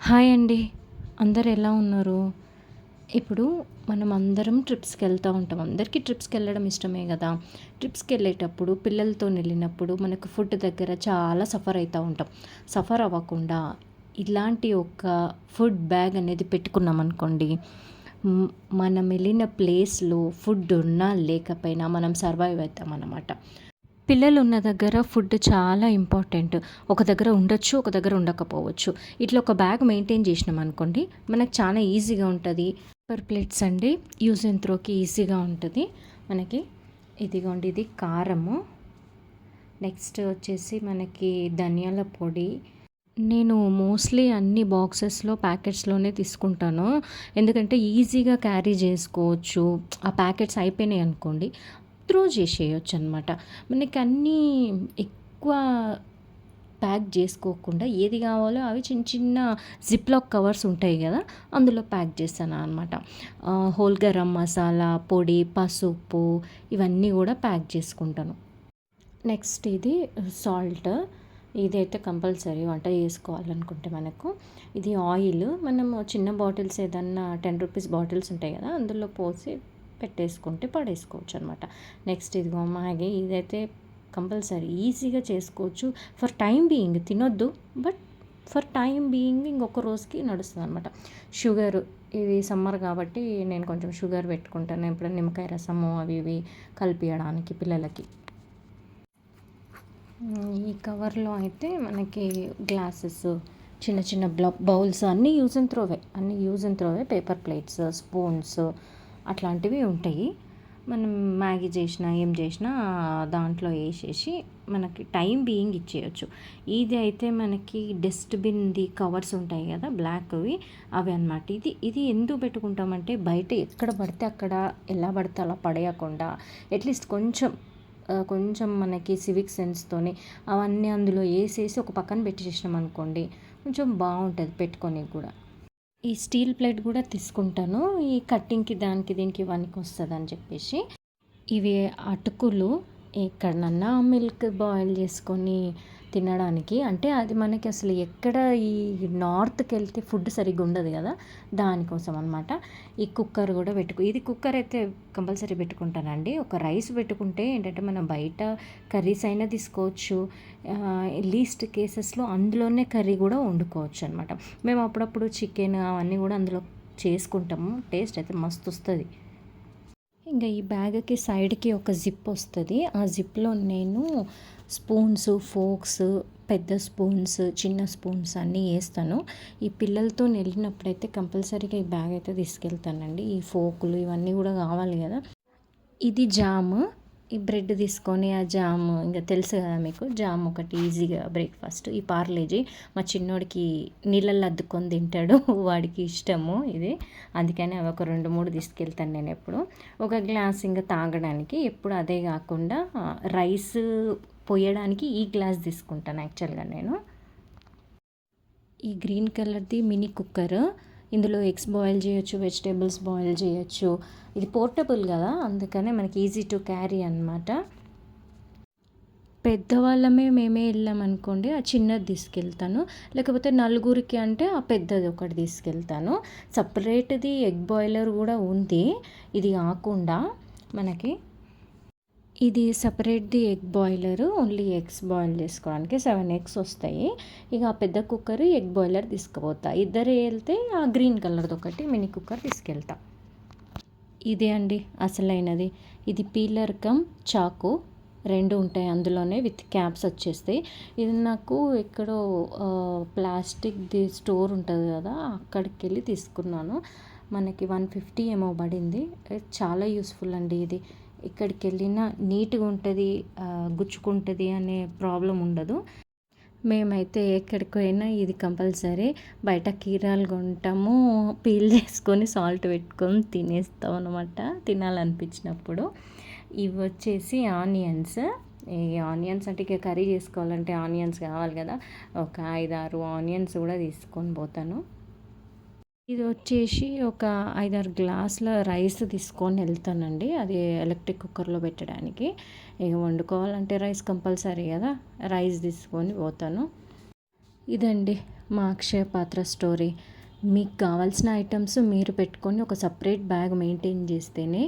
Hi అండి. అందరు ఎలా ఉన్నారు? ఇప్పుడు మనం అందరం ట్రిప్స్‌కెళ్తా ఉంటాం. అందరికీ ట్రిప్స్‌కెళ్ళడం ఇష్టమే గదా! ట్రిప్స్‌కెళ్ళేటప్పుడు పిల్లలతోనెళ్ళినప్పుడు మనకు ఫుడ్ దగ్గర చాలా సఫర్ అయితా ఉంటాం. సఫర్ అవ్వకుండా ఇలాంటి ఒక ఫుడ్ బ్యాగ్ అనేది పెట్టుకున్నామనుకోండి, హ్మ్, మనం ఎళ్ళిన ప్లేస్‌లో ఫుడ్ ఉన్నా లేకపోయినా మనం సర్వైవ్ అయితామనమాట. పిల్లలున్న దగ్గర ఫుడ్ చాలా ఇంపార్టెంట్. ఒక దగ్గర ఉండొచ్చు, ఒక దగ్గర ఉండకపోవచ్చు. ఇట్లా ఒక బ్యాగ్ మెయింటైన్ చేసినామనుకోండి, మనకు చాలా ఈజీగా ఉంటది. పేపర్ ప్లేట్స్ అండి యూజ్ అండ్ త్రోకి ఈజీగా ఉంటది. మనకి ఇదిగోండి ఇది కారము. నెక్స్ట్ వచ్చేసి మనకి ధనియాల పొడి. నేను మోస్ట్‌లీ అన్ని బాక్సెస్‌లో, ప్యాకెట్స్‌లోనే తీసుకుంటాను. ఎందుకంటే ఈజీగా క్యారీ చేసుకోవచ్చు. ఆ ప్యాకెట్స్ అయిపోయినాయనుకోండి, త్రో చేసేయొచ్చనమాట. మనకన్నీ ఎక్కువ ప్యాక్ జేసుకోకుండా ఏది గావాలో అవి చిన్న చిన్న జిప్‌లాక్ కవర్స్ ఉంటాయి గదా! అందులో ప్యాక్ చేశాననమాట. హోల్ గరం మసాలా, పొడి, పసుపు ఇవన్నీ గూడా ప్యాక్ చేసుకుంటాను. నెక్స్ట్ ఇది సాల్ట్. ఇదైతే కంపల్సరీ వంట చేసుకోవాలనుకుంటే మనకు. ఇది ఆయిల్. మనము చిన్న బాటిల్స్ ఏదన్నా 10 రూపీస్ బాటిల్స్ ఉంటాయి గదా! అందులో పోసి పెట్టేసుకుంటే పడేసుకోవచ్చనమాట. నెక్స్ట్ ఇదిగో మ్యాగీ. ఇదైతే కంపల్సరీ ఈజీగా చేసుకోవచ్చు. ఫర్ టైమ్ బీయింగ్ తినొద్దు. బట్ ఫర్ టైమ్ బీయింగ్ ఇంకొక రోజుకి నడుస్తదనమాట. షుగరు. ఇది సమ్మర్ కాబట్టి నేను కొంచెం షుగర్ పెట్టుకుంటాను. ఎప్పుడైనా నిమ్మకాయ రసము అవి ఇవి కలిపియడానికి పిల్లలకి. ఈ కవర్‌లో అయితే మనకి గ్లాసెస్, చిన్న చిన్న బౌల్స్ అన్నీ యూజ్ అండ్ త్రోవే. అన్నీ యూజ్ అండ్ త్రోవే. పేపర్ ప్లేట్స్, స్పూన్స్ అట్లాంటివి ఉంటాయి. మనం మ్యాగీ చేసినా, ఏం చేసినా దాంట్లో ఏసేసి మనకి టైమ్ బీయింగ్ ఇచ్చేయొచ్చు. ఇది అయితే మనకి డస్ట్‌బిన్‌ది కవర్స్ ఉంటాయి కదా! బ్లాక్‌వి అవి అన్నమాట. ఇది ఎందుకు పెట్టుకుంటామంటే బయట ఎక్కడ పడితే అక్కడ ఎలా పడితే అలా పడేయకుండా అట్‌లీస్ట్ కొంచెం మనకి సివిక్ సెన్స్‌తోని అవన్నీ అందులో ఏసేసి ఒక పక్కన పెట్టేసినామనుకోండి, కొంచెం బావుంటది పెట్టుకోనికి గూడా. ఈ స్టీల్ ప్లేట్ గూడా తీసుకుంటాను. ఈ కట్టింగ్‌కి దానికి దీనికి పనికొస్తదని చెప్పేసి. ఇవి అటుకులు ఎక్కడనన్నా మిల్క్ బాయిల్ చేసుకొని తినడానికి. అంటే అది మనకి అసలు ఎక్కడ ఈ నార్త్‌కెళ్తే ఫుడ్ సరిగ్గా ఉండదు గదా! దానికోసం అనమాట. ఈ కుక్కర్ గూడా ఇది కుక్కర్ అయితే కంపల్సరీ పెట్టుకుంటానండి. ఒక రైస్ పెట్టుకుంటే ఏంటంటే మనం బయట కర్రీస్ అయినా తీసుకోవచ్చు. లీస్ట్ కేసెస్‌లో అందులోనే కర్రీ గూడా వండుకోవచ్చనమాట. మేము అప్పుడప్పుడు చికెన్ అవన్నీ గూడా అందులో చేసుకుంటాము. టేస్ట్ అయితే మస్తొస్తది. ఇంక ఈ బ్యాగ్‌కి సైడ్‌కి ఒక జిప్ వస్తది. ఆ జిప్‌లో నేను స్పూన్స్, ఫోర్క్స్, పెద్ద స్పూన్స్, చిన్న స్పూన్స్ అన్నీ ఏస్తాను. ఈ పిల్లలతోనెళ్ళినప్పుడైతే కంపల్సరీగా ఈ బ్యాగ్ అయితే తీసుకెళ్తానండి. ఈ ఫోర్కులు ఇవన్నీ గూడా కావాలి గదా! ఇది జాము. ఈ బ్రెడ్ తీసుకొని ఆ జాము ఇంక తెలుసు కదా మీకు. జామ్ ఒకటి ఈజీగా బ్రేక్‌ఫాస్ట్. ఈ పార్లేజీ మా చిన్నోడికి నీళ్ళల్లో అద్దుకొని తింటాడు. వాడికి ఇష్టము ఇది. అందుకని అవి ఒక 2, 3 తీసుకెళ్తాను నేనెప్పుడు. ఒక గ్లాస్ ఇంక తాగడానికి. ఎప్పుడు అదే కాకుండా రైస్ పొయ్యడానికి ఈ గ్లాస్ తీసుకుంటాను యాక్చువల్‌గా నేను. ఈ గ్రీన్ కలర్‌ది మినీ కుక్కర్. ఇందులో ఎగ్స్ బాయిల్ చేయొచ్చు, వెజిటబుల్స్ బాయిల్ చేయొచ్చు. ఇది పోర్టబుల్ గదా! అందుకనే మనకి ఈజీ టు క్యారీ అనమాట. పెద్దవాళ్ళమే మేమే ఎళ్ళామనుకోండి, ఆ చిన్నది తీసుకెళ్తాను. లేకపోతే నలుగురికి అంటే ఆ పెద్దది ఒకటి తీసుకెళ్తాను. సెపరేట్‌ది ఎగ్ బాయిలర్ గూడా ఉంది. ఇది కాకుండా మనకి ఇది సెపరేట్‌ది egg boiler. Only eggs boil చేసుకోవడానికి 7 ఎగ్స్ వస్తాయి. ఇక ఆ పెద్ద కుక్కర్, ఎగ్ బాయిలర్ తీసుకుపోతా. ఇద్దరే ఎళ్తే ఆ గ్రీన్ కలర్‌దొకటి మినీ కుక్కర్ తీసుకెళ్తా. ఇదే అండి అసలైనది. ఇది పీలర్ కమ్ చాకు 2 ఉంటాయి అందులోనే విత్ క్యాప్స్ వచ్చేస్తాయి. ఇది నాకు ఎక్కడో ప్లాస్టిక్‌ది స్టోర్ ఉంటది కదా! అక్కడికెళ్ళి తీసుకున్నాను. మనకి 150 ఏమో పడింది. చాలా యూజ్‌ఫుల్ అండి ఇది. ఎక్కడికెళ్ళినా నీట్‌గా ఉంటది. గుచ్చుకుంటది అనే ప్రాబ్లమ్ ఉండదు. మేమైతే ఎక్కడికి పోయినా ఇది కంపల్సరీ. బయట కీరాలు కొంటాము. పీల్ చేసుకొని సాల్ట్ పెట్టుకొని తినేస్తాం అనమాట తినాలనిపించినప్పుడు. ఇవొచ్చేసి ఆనియన్స్. ఈ ఆనియన్స్ అంటే ఇక కర్రీ చేసుకోవాలంటే ఆనియన్స్ కావాలి కదా! ఒక 5, 6 ఆనియన్స్ కూడా తీసుకొని పోతాను. ఇదొచ్చేసి ఒక 5, 6 గ్లాసుల రైస్ తీసుకొని ఎళ్తానండి. అది ఎలక్ట్రిక్ కుక్కర్‌లో పెట్టడానికి. ఇక వండుకోవాలంటే రైస్ కంపల్సరీ గదా! రైస్ తీసుకొని పోతాను. ఇదండి మా అక్షయ పాత్ర స్టోరీ. మీకు కావాల్సిన ఐటమ్స్ మీరు పెట్టుకొని ఒక సపరేట్ బ్యాగ్ మెయింటైన్ చేస్తేనే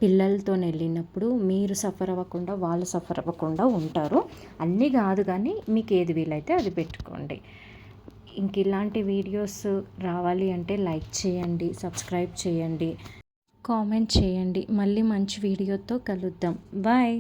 పిల్లలతో వెళ్ళినప్పుడు మీరు సఫర్ అవ్వకుండా వాళ్ళు సఫర్ అవ్వకుండా ఉంటారు. అన్నీ కాదు కానీ మీకు ఏది వీలైతే అది పెట్టుకోండి. ఇంక ఇలాంటి వీడియోస్ రావాలి అంటే లైక్ చేయండి, సబ్స్క్రైబ్ చేయండి, కామెంట్ చేయండి. మళ్ళీ మంచి వీడియోతో కలుద్దాం. బాయ్.